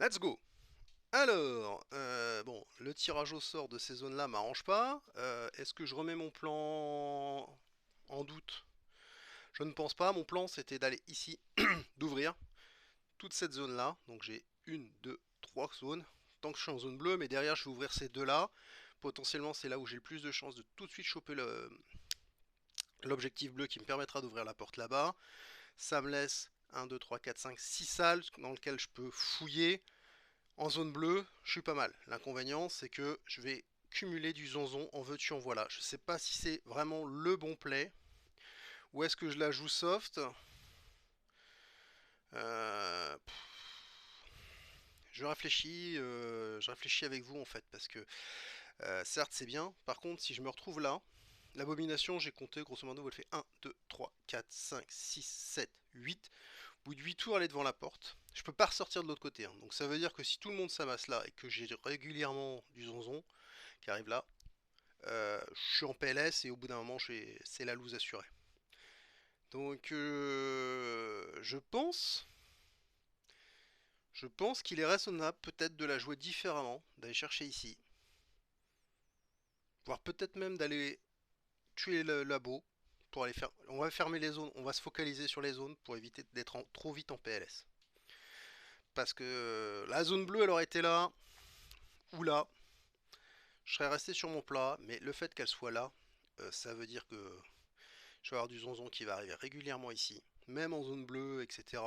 Let's go! Alors, bon, le tirage au sort de ces zones-là m'arrange pas. Est-ce que je remets mon plan en doute? Je ne pense pas. Mon plan, c'était d'aller ici, d'ouvrir toute cette zone-là. Donc j'ai une, deux, trois zones. Tant que je suis en zone bleue, mais derrière, je vais ouvrir ces deux-là. Potentiellement, c'est là où j'ai le plus de chances de tout de suite choper l'objectif bleu qui me permettra d'ouvrir la porte là-bas. Ça me laisse un, 2, 3, 4, 5, 6 salles dans lesquelles je peux fouiller. En zone bleue, je suis pas mal. L'inconvénient, c'est que je vais cumuler du zonzon en veux-tu en voilà. Je sais pas si c'est vraiment le bon play ou est-ce que je la joue soft. Euh, je réfléchis avec vous en fait parce que certes c'est bien. Par contre, si je me retrouve là, l'abomination, j'ai compté grosso modo, elle fait un, 2, 3, 4, 5, 6, 7, 8. Au bout de 8 tours, elle est devant la porte. Je peux pas ressortir de l'autre côté, hein. Donc ça veut dire que si tout le monde s'amasse là et que j'ai régulièrement du zonzon qui arrive là, je suis en PLS et au bout d'un moment, c'est la loose assurée. Donc, je pense qu'il est raisonnable peut-être de la jouer différemment, d'aller chercher ici, voire peut-être même d'aller tuer le labo pour aller faire. On va fermer les zones, on va se focaliser sur les zones pour éviter d'être trop vite en PLS. Parce que la zone bleue, elle aurait été là ou là, je serais resté sur mon plat, mais le fait qu'elle soit là, ça veut dire que je vais avoir du zonzon qui va arriver régulièrement ici, même en zone bleue, etc.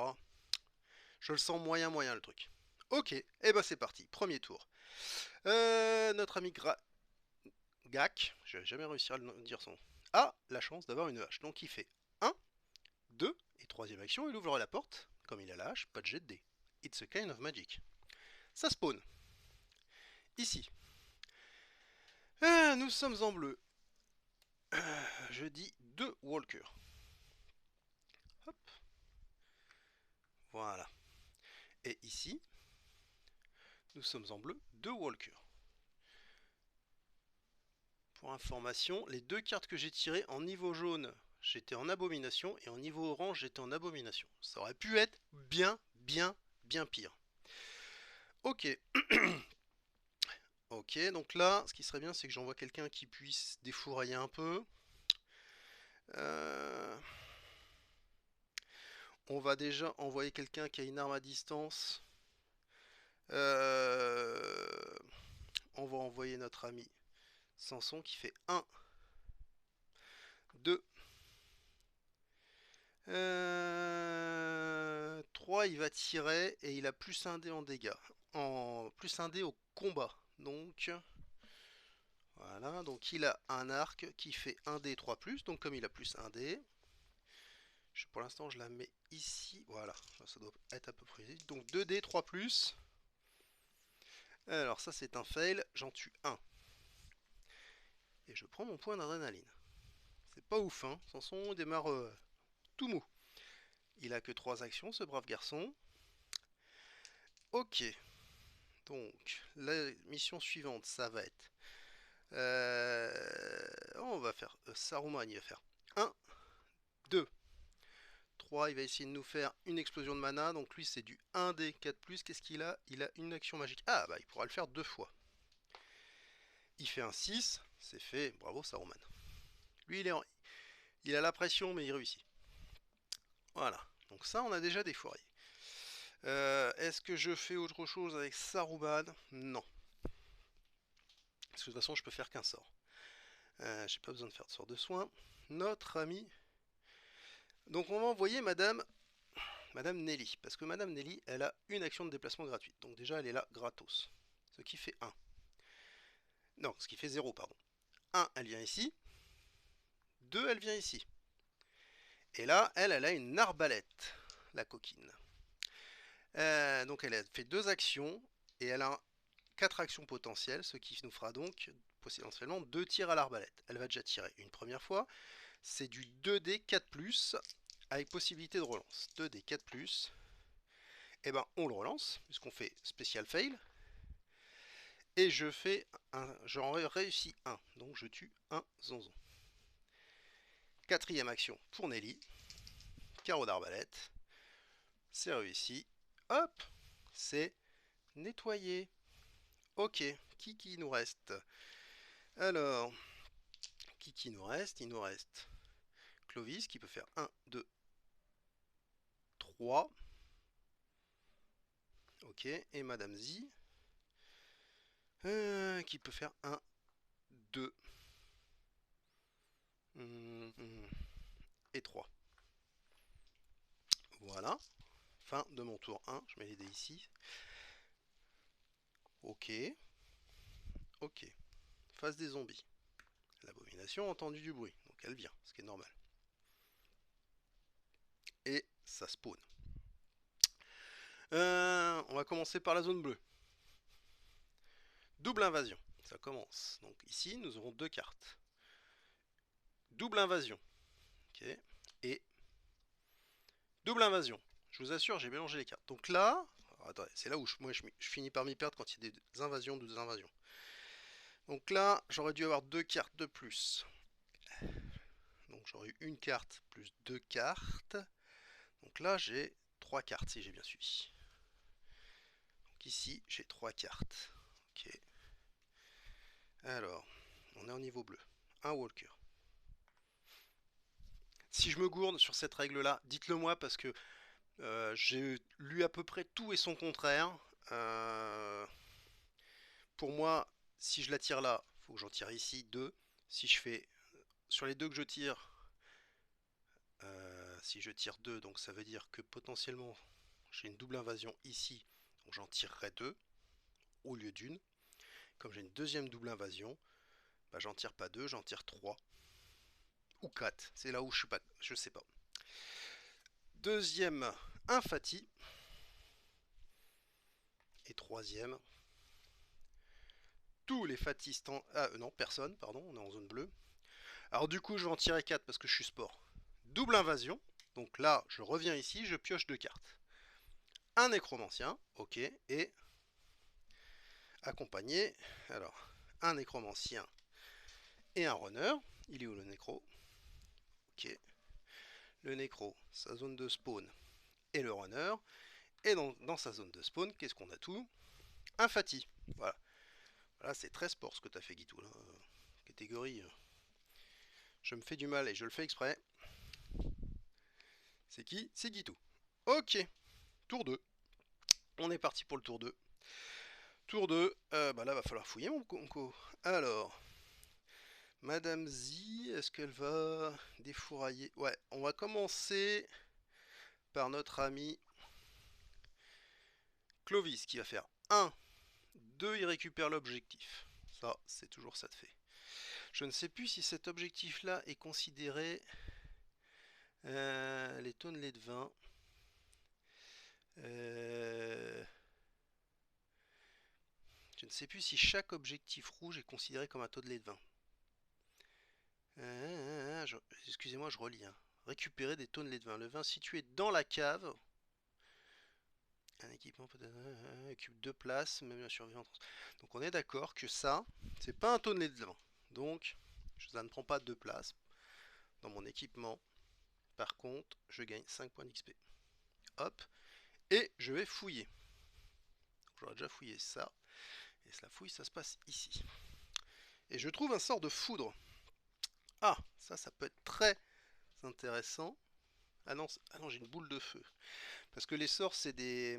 Je le sens moyen moyen le truc. Ok, et bah c'est parti, premier tour. Notre ami Gak, je vais jamais réussir à le dire son nom, a la chance d'avoir une hache. Donc il fait un, 2 et troisième action, il ouvre la porte. Comme il a la hache, pas de jet de dés. It's a kind of magic. Ça spawn. Ici. Nous sommes en bleu. Je dis 2 walkers. Hop, voilà. Et ici, nous sommes en bleu, 2 walkers. Pour information, les deux cartes que j'ai tirées en niveau jaune, j'étais en abomination, et en niveau orange, j'étais en abomination. Ça aurait pu être bien, bien, bien pire. Ok, ok, donc là, ce qui serait bien, c'est que j'envoie quelqu'un qui puisse défourailler un peu. Euh, on va déjà envoyer quelqu'un qui a une arme à distance. Euh, on va envoyer notre ami Samson qui fait un, 2, 3, il va tirer et il a plus un dé en dégâts. En plus un dé au combat. Donc voilà, donc il a un arc qui fait un dé 3 plus. Donc comme il a plus un dé, pour l'instant je la mets ici. Voilà, ça doit être à peu près. Donc 2 dés 3 plus. Alors ça c'est un fail, j'en tue un. Et je prends mon point d'adrénaline. C'est pas ouf, hein. Samson démarre tout mou. Il a que 3 actions, ce brave garçon. Ok, donc la mission suivante, ça va être on va faire Saruman, il va faire un, 2, 3, il va essayer de nous faire une explosion de mana. Donc lui c'est du 1d 4+. Qu'est-ce qu'il a? Il a une action magique. Ah bah il pourra le faire deux fois. Il fait un 6, c'est fait, bravo Saruman. Lui il a la pression mais il réussit. Voilà, donc ça on a déjà des fourriers. Est-ce que je fais autre chose avec Saruman? Non. Parce que de toute façon je peux faire qu'un sort. J'ai pas besoin de faire de sort de soin. Notre ami. Donc on va envoyer Madame Nelly. Parce que Madame Nelly, elle a une action de déplacement gratuite. Donc déjà, elle est là gratos. Ce qui fait un. Non, ce qui fait 0, pardon. Un, elle vient ici. 2, elle vient ici. Et là, elle a une arbalète, la coquine. Donc elle a fait deux actions. Et elle a 4 actions potentielles. Ce qui nous fera donc potentiellement 2 tirs à l'arbalète. Elle va déjà tirer une première fois. C'est du 2D 4+, avec possibilité de relance. 2D 4+. Et ben on le relance, puisqu'on fait spécial fail. Et j'en réussis un, donc je tue un zonzon. Quatrième action pour Nelly, carreau d'arbalète, c'est réussi, hop, c'est nettoyer. Ok, qui nous reste? Alors, qui nous reste? Il nous reste Clovis qui peut faire 1, 2, 3. Ok, et Madame Z qui peut faire 1, 2 et 3. Voilà. Fin de mon tour 1. Je mets les dés ici. Ok. Ok. Phase des zombies. L'abomination a entendu du bruit. Donc elle vient, ce qui est normal. Et ça spawn. On va commencer par la zone bleue. Double invasion. Ça commence. Donc ici, nous aurons 2 cartes. Double invasion. Ok. Et double invasion. Je vous assure, j'ai mélangé les cartes. Donc là, attendez, c'est là où moi je finis par m'y perdre quand il y a des invasions ou des invasions. Donc là, j'aurais dû avoir 2 cartes de plus. Donc j'aurais eu une carte plus 2 cartes. Donc là, j'ai 3 cartes si j'ai bien suivi. Donc ici, j'ai 3 cartes. Ok. Alors, on est au niveau bleu. Un walker. Si je me gourde sur cette règle-là, dites-le moi parce que j'ai lu à peu près tout et son contraire. Pour moi, si je la tire là, il faut que j'en tire ici 2. Si je fais sur les 2 que je tire, si je tire 2, donc ça veut dire que potentiellement j'ai une double invasion ici, donc j'en tirerai 2 au lieu d'une. Comme j'ai une deuxième double invasion, bah, j'en tire pas 2, j'en tire 3 ou 4. C'est là où je suis pas, je sais pas. Deuxième, un Fati. Et troisième, tous les Fatis. Ah non, personne, pardon, on est en zone bleue. Alors du coup, je vais en tirer 4 parce que je suis sport. Double invasion. Donc là, je reviens ici, je pioche 2 cartes. Un nécromancien, ok, et accompagné, alors, un nécromancien et un runner. Il est où le nécro? Ok. Le nécro, sa zone de spawn, et le runner. Et dans sa zone de spawn, qu'est-ce qu'on a tout? Un Fati. Voilà. Voilà, c'est très sport ce que tu as fait, Guitou. Là. Catégorie. Je me fais du mal et je le fais exprès. C'est qui? C'est Guitou. Ok. Tour 2. On est parti pour le tour 2. Tour 2. Bah là, va falloir fouiller, mon conco. Alors. Madame Z, est-ce qu'elle va défourailler? Ouais, on va commencer par notre ami Clovis qui va faire 1, 2, il récupère l'objectif. Ça, c'est toujours ça de fait. Je ne sais plus si cet objectif-là est considéré les tonnelets de vin. Je ne sais plus si chaque objectif rouge est considéré comme un tonnelet de vin. Excusez-moi, je relis. Hein. Récupérer des tonnelets de vin. Le vin situé dans la cave. Un équipement peut occupe 2 places, même la survivante. Donc on est d'accord que ça, c'est pas un tonnelet de vin. Donc, ça ne prend pas 2 places dans mon équipement. Par contre, je gagne 5 points d'XP. Hop. Et je vais fouiller. J'aurais déjà fouillé ça. Et la fouille, ça se passe ici. Et je trouve un sort de foudre. Ah, ça peut être très intéressant. Ah non, j'ai une boule de feu. Parce que les sorts, c'est des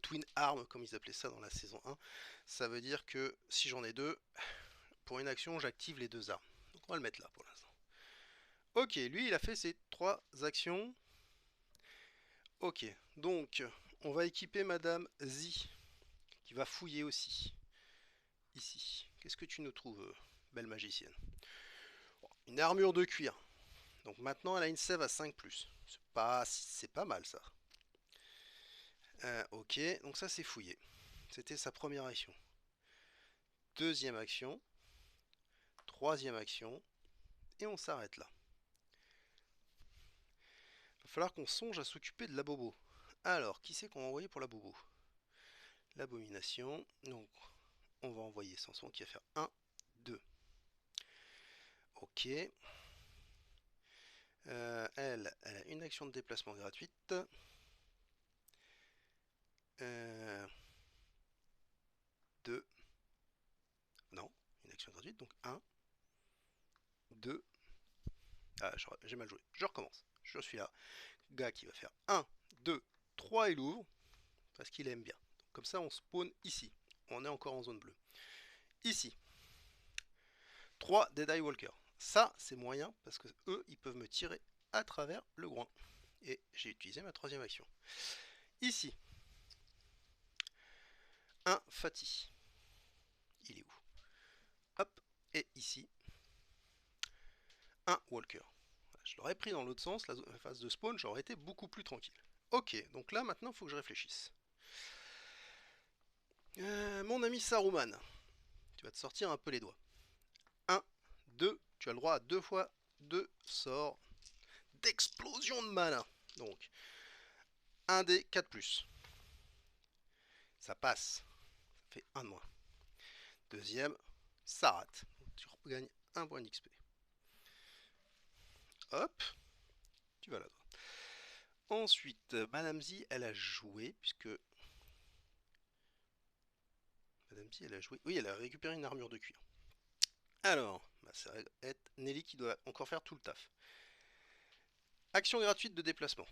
twin arms, comme ils appelaient ça dans la saison 1. Ça veut dire que si j'en ai 2, pour une action, j'active les 2 armes. Donc on va le mettre là pour l'instant. Ok, lui, il a fait ses 3 actions. Ok, donc on va équiper Madame Z, qui va fouiller aussi. Ici. Qu'est-ce que tu nous trouves, belle magicienne? Une armure de cuir. Donc maintenant, elle a une sève à 5+. C'est pas mal, ça. Ok, donc ça, c'est fouillé. C'était sa première action. Deuxième action. Troisième action. Et on s'arrête là. Il va falloir qu'on songe à s'occuper de la bobo. Alors, qui c'est qu'on va envoyer pour la bobo? L'abomination. Donc, on va envoyer Sanson qui va faire 1, 2. Ok. Elle a une action de déplacement gratuite. vite. Donc 1, 2. Ah, j'ai mal joué. Je recommence. Je suis là. Gars qui va faire 1, 2, 3, il ouvre. Parce qu'il aime bien. Donc, comme ça, on spawn ici. On est encore en zone bleue. Ici. 3 Dead Eye Walker. Ça, c'est moyen parce que eux, ils peuvent me tirer à travers le groin. Et j'ai utilisé ma troisième action. Ici. Un Fatih. Il est où? Hop. Et ici. Un Walker. Je l'aurais pris dans l'autre sens, la phase de spawn, j'aurais été beaucoup plus tranquille. Ok, donc là, maintenant, il faut que je réfléchisse. Mon ami Saruman, tu vas te sortir un peu les doigts. 1, 2, tu as le droit à 2 fois 2 sorts d'explosion de mana. Donc, 1 des 4+. Ça passe. Ça fait 1 de moins. Deuxième, ça rate. Donc, tu gagnes 1 point d'XP. Hop, tu vas là. Ensuite, Madame Z, elle a joué, puisque... Madame Z, elle a joué... Oui, elle a récupéré une armure de cuir. Alors, bah, ça va être Nelly qui doit encore faire tout le taf. Action gratuite de déplacement.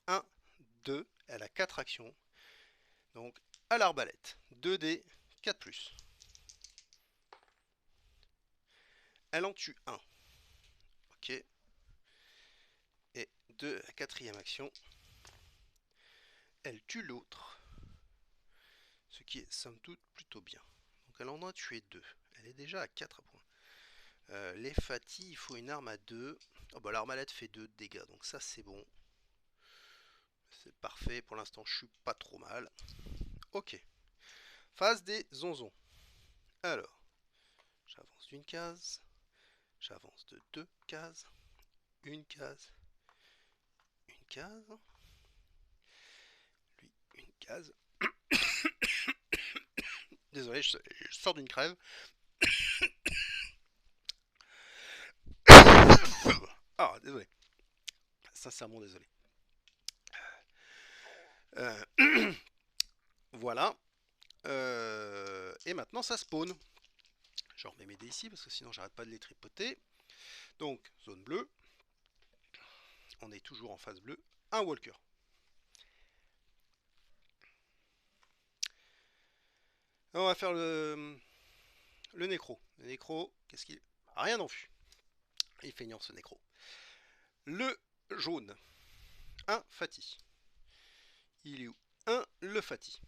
1, 2, elle a 4 actions. Donc, à l'arbalète. 2D, 4+. Elle en tue 1. Ok. Et de la quatrième action, elle tue l'autre. Ce qui est somme toute plutôt bien. Donc elle en a tué 2. Elle est déjà à 4 points. Les Fatih, il faut une arme à 2. Oh bah l'arbalète fait 2 de dégâts, donc ça c'est bon. C'est parfait, pour l'instant je suis pas trop mal. Ok. Phase des zonzons. Alors, j'avance d'une case. J'avance de 2 cases. Une case. Une case. Lui, une case. Désolé, je sors d'une crève. Ah, désolé. Sincèrement désolé. Voilà. Et maintenant ça spawn. Je remets mes dés ici parce que sinon j'arrête pas de les tripoter. Donc zone bleue. On est toujours en phase bleue. Un walker. On va faire le nécro. Le nécro, qu'est-ce qu'il... Rien en vue. Il est feignant ce nécro. Le jaune. Un Fatih. Il est où? Un le Fatih.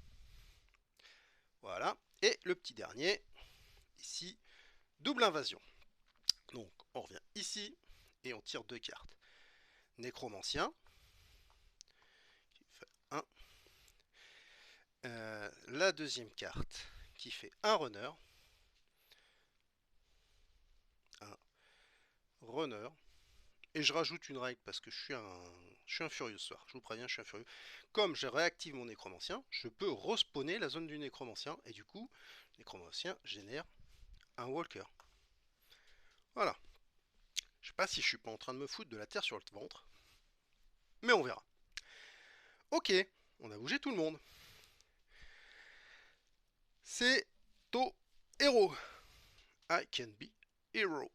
Voilà. Et le petit dernier. Ici. Double invasion. Donc on revient ici. Et on tire 2 cartes. Nécromancien. Qui fait 1. La deuxième carte. Qui fait un runner. Un runner. Et je rajoute une règle parce que je suis un furieux ce soir. Je vous préviens, je suis un furieux. Comme je réactive mon nécromancien, je peux respawner la zone du nécromancien. Et du coup, le nécromancien génère un walker. Voilà. Je sais pas si je suis pas en train de me foutre de la terre sur le ventre. Mais on verra. Ok, on a bougé tout le monde. C'est to hero. I can be hero.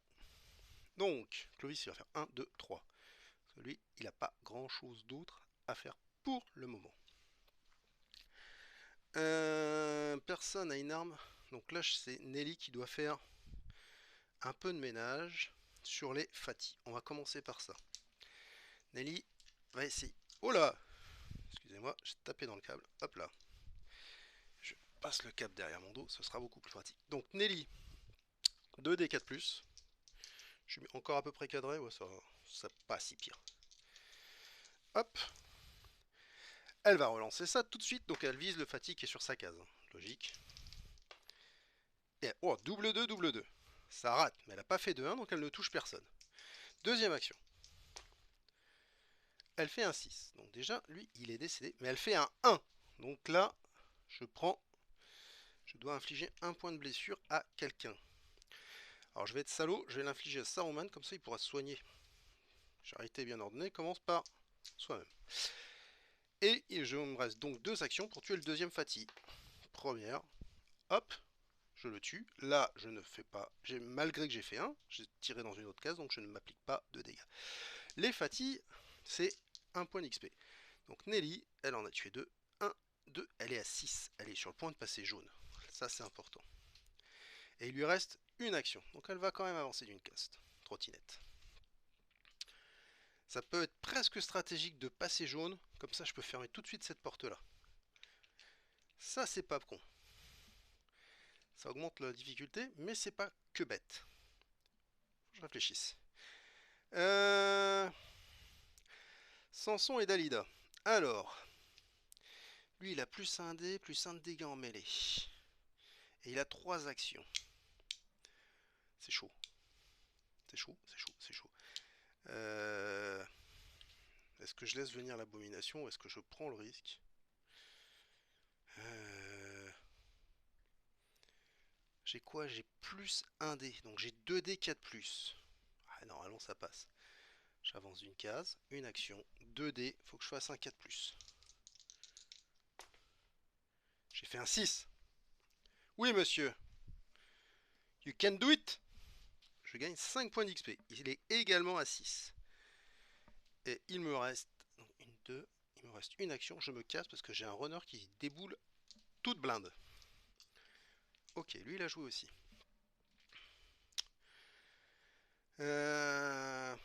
Donc, Clovis il va faire 1, 2, 3. Parce que lui, il n'a pas grand chose d'autre à faire pour le moment. Personne n'a une arme. Donc là, c'est Nelly qui doit faire un peu de ménage sur les Fatih. On va commencer par ça. Nelly va essayer. Oh là! Excusez-moi, j'ai tapé dans le câble. Hop là. Je passe le câble derrière mon dos, ce sera beaucoup plus pratique. Donc Nelly, 2D4+. Je suis encore à peu près cadré, ouais, ça pas si pire. Hop. Elle va relancer ça tout de suite, donc elle vise le Fatih qui est sur sa case. Logique. Et, oh, double 2, double 2. Ça rate, mais elle n'a pas fait de 1, donc elle ne touche personne. Deuxième action. Elle fait un 6. Donc déjà, lui, il est décédé, mais elle fait un 1. Donc là, je dois infliger un point de blessure à quelqu'un. Alors je vais être salaud, je vais l'infliger à Saruman, comme ça il pourra se soigner. Charité bien ordonnée commence par soi-même. Et je me reste donc 2 actions pour tuer le deuxième Fatih. Première, hop, je le tue. Là, je ne fais pas, malgré que j'ai fait 1, j'ai tiré dans une autre case, donc je ne m'applique pas de dégâts. Les Fatih, c'est 1 point d'XP. Donc Nelly, elle en a tué 2. 1, 2, elle est à 6. Elle est sur le point de passer jaune. Ça, c'est important. Et il lui reste une action. Donc elle va quand même avancer d'une case. Trottinette. Ça peut être presque stratégique de passer jaune. Comme ça, je peux fermer tout de suite cette porte-là. Ça, c'est pas con. Ça augmente la difficulté, mais c'est pas que bête. Faut que je réfléchisse. Samson et Dalida. Alors, lui, il a plus un dé, plus un de dégâts en mêlée. Et il a 3 actions. C'est chaud. C'est chaud, c'est chaud, c'est chaud. Est-ce que je laisse venir l'abomination ou est-ce que je prends le risque? J'ai quoi? J'ai plus 1 dé. Donc j'ai 2 dés 4 plus. Ah, normalement ça passe. J'avance d'une case, une action, 2 dés. Faut que je fasse un 4 plus. J'ai fait un 6. Oui, monsieur. You can do it. Je gagne 5 points d'XP. Il est également à 6. Et il me reste une, 2. Il me reste une action. Je me casse parce que j'ai un runner qui déboule toute blinde. Ok, lui il a joué aussi. Je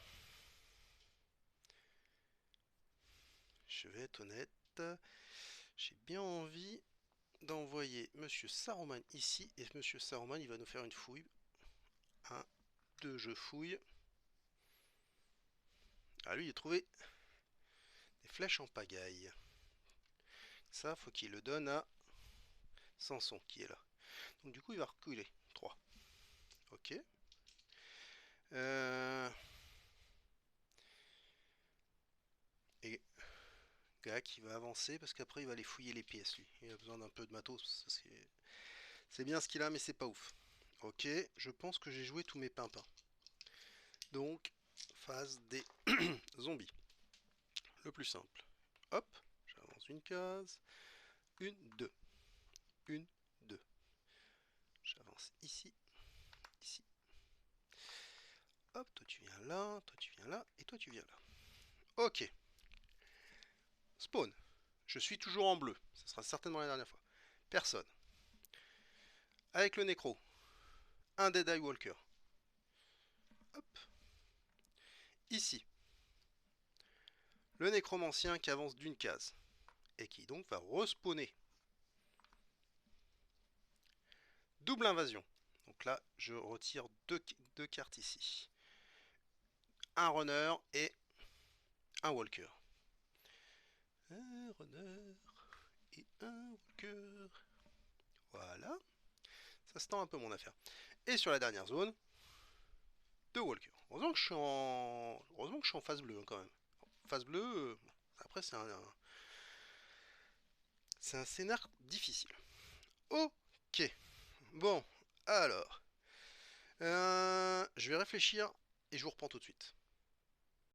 vais être honnête. J'ai bien envie d'envoyer Monsieur Saruman ici. Et Monsieur Saruman, il va nous faire une fouille. 1, 2, je fouille. Ah, lui, il a trouvé des flèches en pagaille. Ça, faut qu'il le donne à Samson, qui est là. Donc, du coup, il va reculer. 3. Ok. Et Gars qui va avancer parce qu'après, il va aller fouiller les pièces, lui. Il a besoin d'un peu de matos. C'est bien ce qu'il a, mais c'est pas ouf. Ok, je pense que j'ai joué tous mes pimpins. Donc, phase des zombies. Le plus simple. Hop, j'avance une case. Une, 2. Une, 2. J'avance ici, ici. Hop, toi tu viens là, toi tu viens là, et toi tu viens là. Ok. Spawn. Je suis toujours en bleu. Ce sera certainement la dernière fois. Personne. Avec le nécro. Un Dead Eye Walker. Hop. Ici. Le nécromancien qui avance d'une case. Et qui donc va respawner. Double invasion. Donc là, je retire deux cartes ici. Un runner et un walker. Un runner et un walker. Voilà. Ça se tend un peu mon affaire. Et sur la dernière zone, 2 walkers. Heureusement que je suis en phase bleue quand même. Phase bleue, après c'est un scénar difficile. Ok. Bon, alors. Je vais réfléchir et je vous reprends tout de suite.